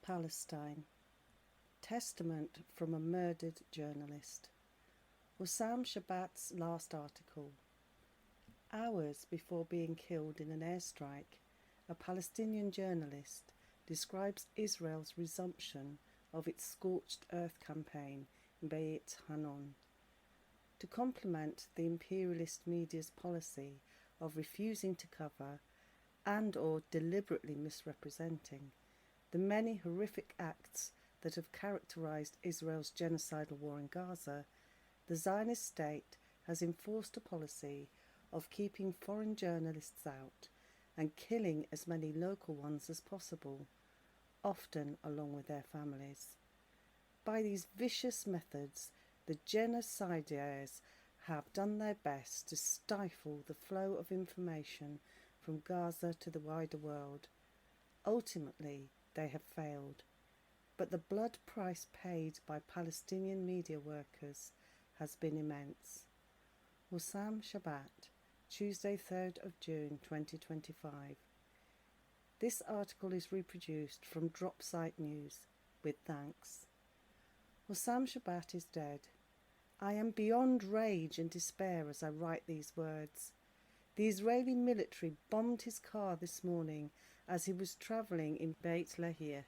Palestine. Testament from a murdered journalist. Hossam Shabat's last article. Hours before being killed in an airstrike, a Palestinian journalist describes Israel's resumption of its scorched earth campaign in Beit Hanoun. To complement the imperialist media's policy of refusing to cover and or deliberately misrepresenting the many horrific acts that have characterised Israel's genocidal war in Gaza, the Zionist state has enforced a policy of keeping foreign journalists out and killing as many local ones as possible, often along with their families. By these vicious methods, the genocidaires have done their best to stifle the flow of information from Gaza to the wider world. Ultimately, they have failed, but the blood price paid by Palestinian media workers has been immense. Hossam Shabat, Tuesday 3rd of June 2025. This article is reproduced from Dropsite News, with thanks. Hossam Shabat is dead. I am beyond rage and despair as I write these words. The Israeli military bombed his car this morning as he was travelling in Beit Hanoun.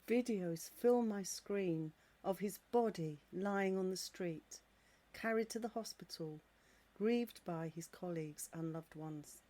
Videos fill my screen of his body lying on the street, carried to the hospital, grieved by his colleagues and loved ones.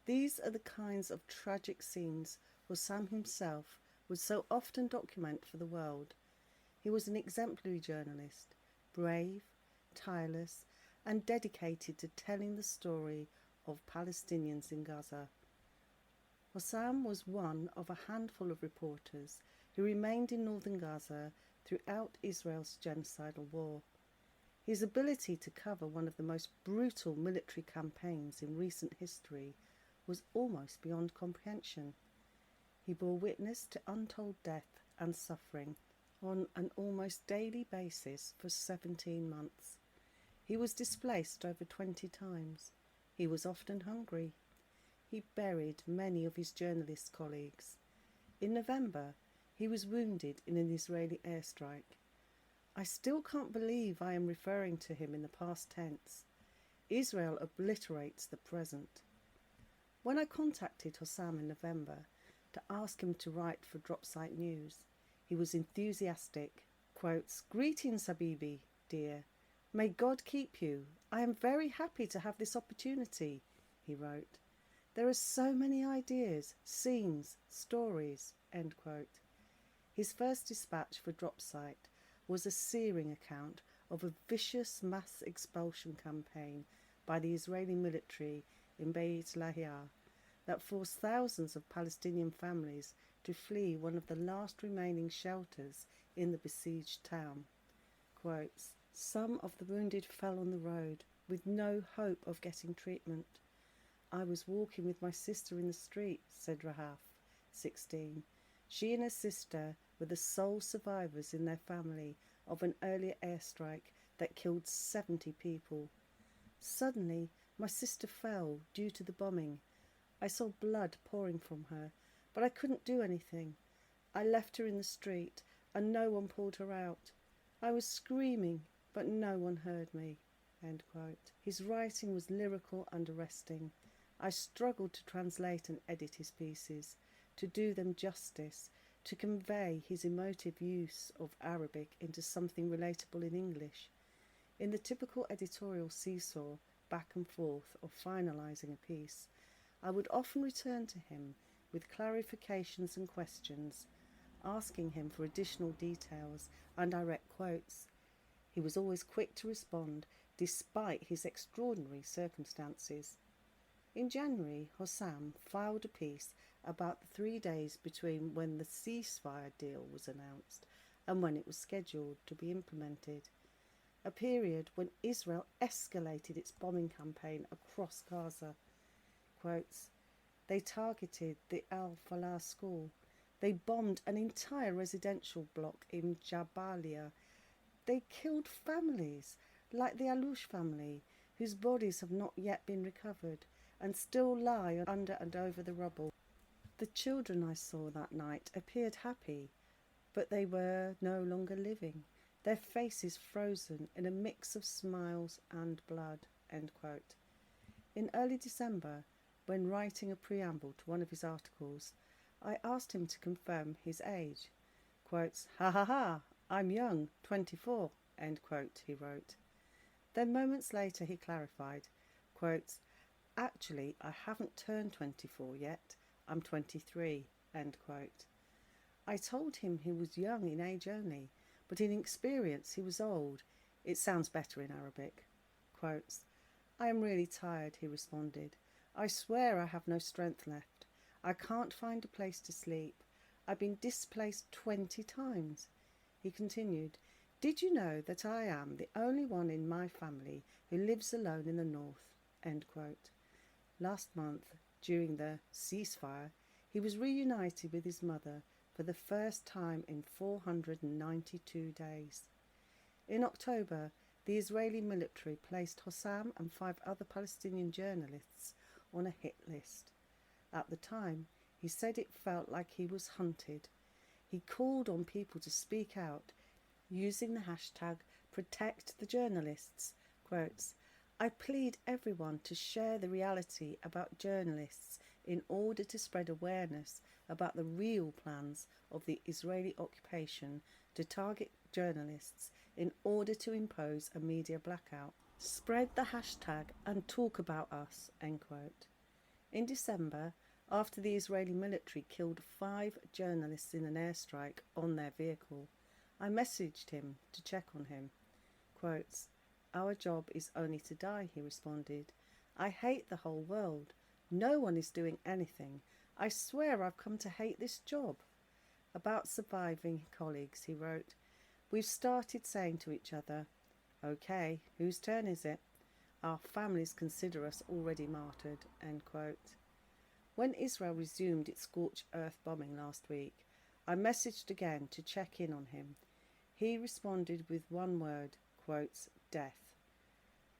These are the kinds of tragic scenes Hossam himself would so often document for the world. He was an exemplary journalist, brave, tireless, and dedicated to telling the story of Palestinians in Gaza. Hossam was one of a handful of reporters who remained in northern Gaza throughout Israel's genocidal war. His ability to cover one of the most brutal military campaigns in recent history was almost beyond comprehension. He bore witness to untold death and suffering on an almost daily basis for 17 months. He was displaced over 20 times. He was often hungry. He buried many of his journalist colleagues. In November, he was wounded in an Israeli airstrike. I still can't believe I am referring to him in the past tense. Israel obliterates the present. When I contacted Hossam in November to ask him to write for Dropsite News, he was enthusiastic. Quotes, "Greetings, Habibi, dear. May God keep you. I am very happy to have this opportunity," he wrote. "There are so many ideas, scenes, stories." End quote. His first dispatch for Dropsite was a searing account of a vicious mass expulsion campaign by the Israeli military in Beit Hanoun that forced thousands of Palestinian families to flee one of the last remaining shelters in the besieged town. Quotes, "Some of the wounded fell on the road with no hope of getting treatment. I was walking with my sister in the street," said Rahaf, 16. She and her sister were the sole survivors in their family of an earlier airstrike that killed 70 people. "Suddenly, my sister fell due to the bombing. I saw blood pouring from her, but I couldn't do anything. I left her in the street and no one pulled her out. I was screaming, but no one heard me." End quote. His writing was lyrical and arresting. I struggled to translate and edit his pieces, to do them justice, to convey his emotive use of Arabic into something relatable in English. In the typical editorial seesaw, back and forth, of finalising a piece, I would often return to him with clarifications and questions, asking him for additional details and direct quotes. He was always quick to respond, despite his extraordinary circumstances. In January, Hossam filed a piece about the 3 days between when the ceasefire deal was announced and when it was scheduled to be implemented, a period when Israel escalated its bombing campaign across Gaza. Quotes, "They targeted the Al-Falah school. They bombed an entire residential block in Jabalia. They killed families, like the Alouche family, whose bodies have not yet been recovered and still lie under and over the rubble. The children I saw that night appeared happy, but they were no longer living, their faces frozen in a mix of smiles and blood." End quote. In early December, when writing a preamble to one of his articles, I asked him to confirm his age. Quotes, "Ha ha ha, I'm young, 24, end quote," he wrote. Then moments later he clarified, quotes, "Actually, I haven't turned 24 yet, I'm 23, end quote. I told him he was young in age only, but in experience he was old. It sounds better in Arabic. Quotes, "I am really tired," he responded. "I swear I have no strength left. I can't find a place to sleep. I've been displaced 20 times. He continued, "Did you know that I am the only one in my family who lives alone in the north?" End quote. Last month, during the ceasefire, he was reunited with his mother for the first time in 492 days. In October, the Israeli military placed Hossam and 5 other Palestinian journalists on a hit list. At the time, he said it felt like he was hunted. He called on people to speak out, using the hashtag #ProtectTheJournalists. Quotes, "I plead everyone to share the reality about journalists in order to spread awareness about the real plans of the Israeli occupation to target journalists in order to impose a media blackout. Spread the hashtag and talk about us." End quote. In December, after the Israeli military killed 5 journalists in an airstrike on their vehicle, I messaged him to check on him. Quotes, "Our job is only to die," he responded. "I hate the whole world. No one is doing anything. I swear I've come to hate this job." About surviving colleagues, he wrote, "We've started saying to each other, 'Okay, whose turn is it? Our families consider us already martyred.'" End quote. When Israel resumed its scorched earth bombing last week, I messaged again to check in on him. He responded with one word, quotes, "death."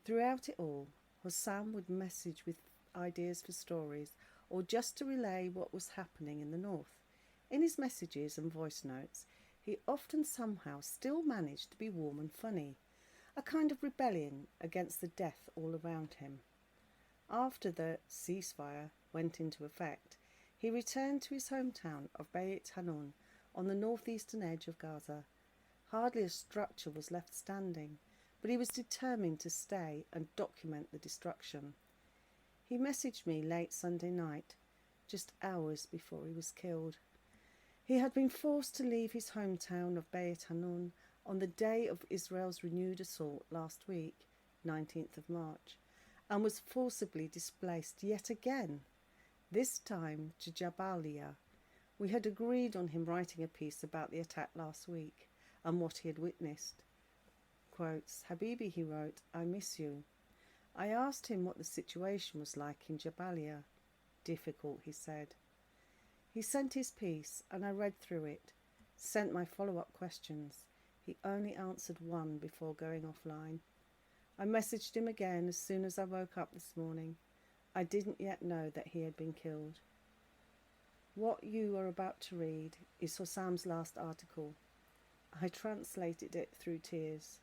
Throughout it all, Hossam would message with ideas for stories or just to relay what was happening in the north. In his messages and voice notes, he often somehow still managed to be warm and funny, a kind of rebellion against the death all around him. After the ceasefire went into effect, he returned to his hometown of Beit Hanoun on the northeastern edge of Gaza. Hardly a structure was left standing, but he was determined to stay and document the destruction. He messaged me late Sunday night, just hours before he was killed. He had been forced to leave his hometown of Beit Hanoun on the day of Israel's renewed assault last week, 19th of March, and was forcibly displaced yet again, this time to Jabalia. We had agreed on him writing a piece about the attack last week and what he had witnessed. Quotes, "Habibi," he wrote, "I miss you." I asked him what the situation was like in Jabalia. "Difficult," he said. He sent his piece and I read through it, sent my follow-up questions. He only answered one before going offline. I messaged him again as soon as I woke up this morning. I didn't yet know that he had been killed. What you are about to read is Hossam's last article. I translated it through tears.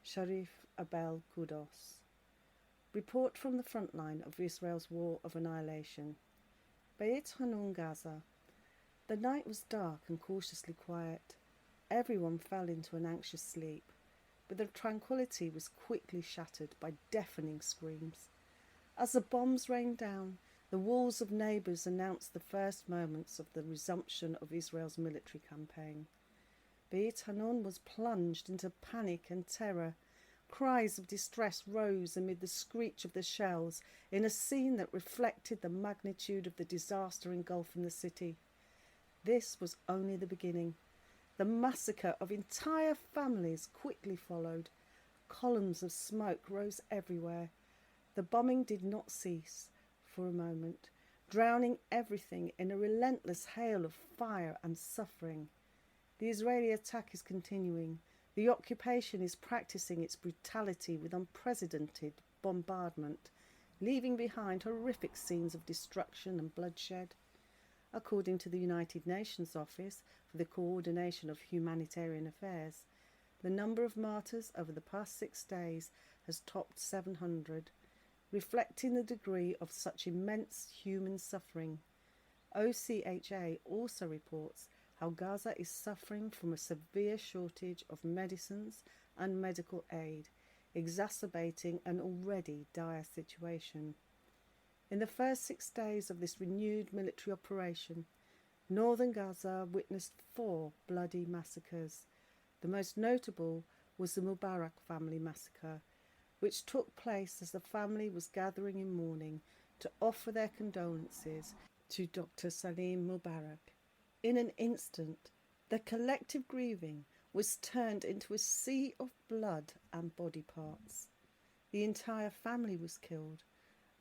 Sharif Abel Kudos. Report from the front line of Israel's war of annihilation. Beit Hanoun, Gaza. The night was dark and cautiously quiet. Everyone fell into an anxious sleep, but the tranquility was quickly shattered by deafening screams. As the bombs rained down, the walls of neighbours announced the first moments of the resumption of Israel's military campaign. Beit Hanoun was plunged into panic and terror. Cries of distress rose amid the screech of the shells in a scene that reflected the magnitude of the disaster engulfing the city. This was only the beginning. The massacre of entire families quickly followed. Columns of smoke rose everywhere. The bombing did not cease for a moment, drowning everything in a relentless hail of fire and suffering. The Israeli attack is continuing. The occupation is practicing its brutality with unprecedented bombardment, leaving behind horrific scenes of destruction and bloodshed. According to the United Nations Office for the Coordination of Humanitarian Affairs, the number of martyrs over the past 6 days has topped 700, reflecting the degree of such immense human suffering. OCHA also reports how Gaza is suffering from a severe shortage of medicines and medical aid, exacerbating an already dire situation. In the first 6 days of this renewed military operation, northern Gaza witnessed 4 bloody massacres. The most notable was the Mubarak family massacre, which took place as the family was gathering in mourning to offer their condolences to Dr. Salim Mubarak. In an instant, the collective grieving was turned into a sea of blood and body parts. The entire family was killed.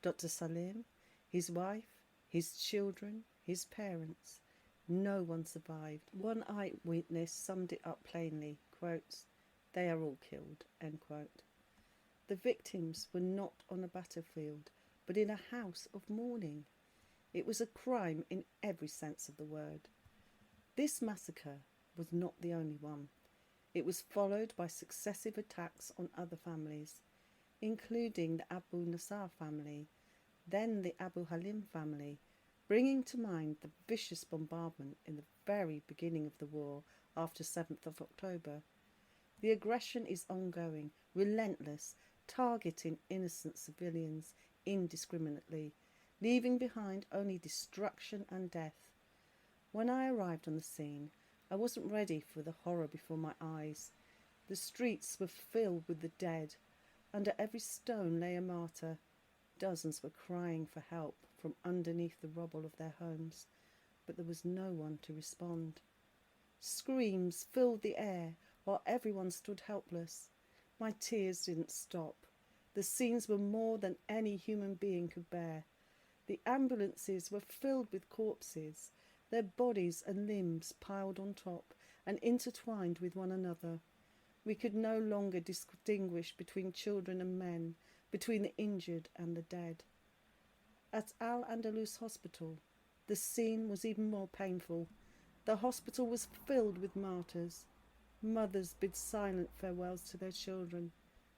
Dr. Salim, his wife, his children, his parents. No one survived. One eyewitness summed it up plainly, quotes, "They are all killed," end quote. The victims were not on a battlefield, but in a house of mourning. It was a crime in every sense of the word. This massacre was not the only one. It was followed by successive attacks on other families, including the Abu Nasser family, then the Abu Halim family, bringing to mind the vicious bombardment in the very beginning of the war after 7th of October. The aggression is ongoing, relentless, targeting innocent civilians indiscriminately, leaving behind only destruction and death. When I arrived on the scene, I wasn't ready for the horror before my eyes. The streets were filled with the dead. Under every stone lay a martyr. Dozens were crying for help from underneath the rubble of their homes, but there was no one to respond. Screams filled the air while everyone stood helpless. My tears didn't stop. The scenes were more than any human being could bear. The ambulances were filled with corpses, their bodies and limbs piled on top and intertwined with one another. We could no longer distinguish between children and men, between the injured and the dead. At Al-Andalus Hospital, the scene was even more painful. The hospital was filled with martyrs. Mothers bid silent farewells to their children.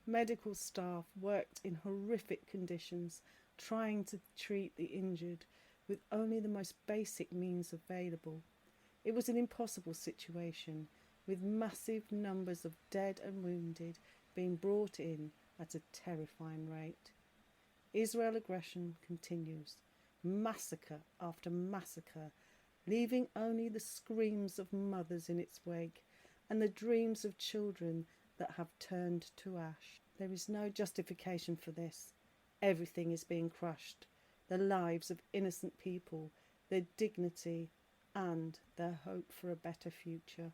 Medical staff worked in horrific conditions, trying to treat the injured with only the most basic means available. It was an impossible situation, with massive numbers of dead and wounded being brought in at a terrifying rate. Israel aggression continues, massacre after massacre, leaving only the screams of mothers in its wake and the dreams of children that have turned to ash. There is no justification for this. Everything is being crushed. The lives of innocent people, their dignity, and their hope for a better future.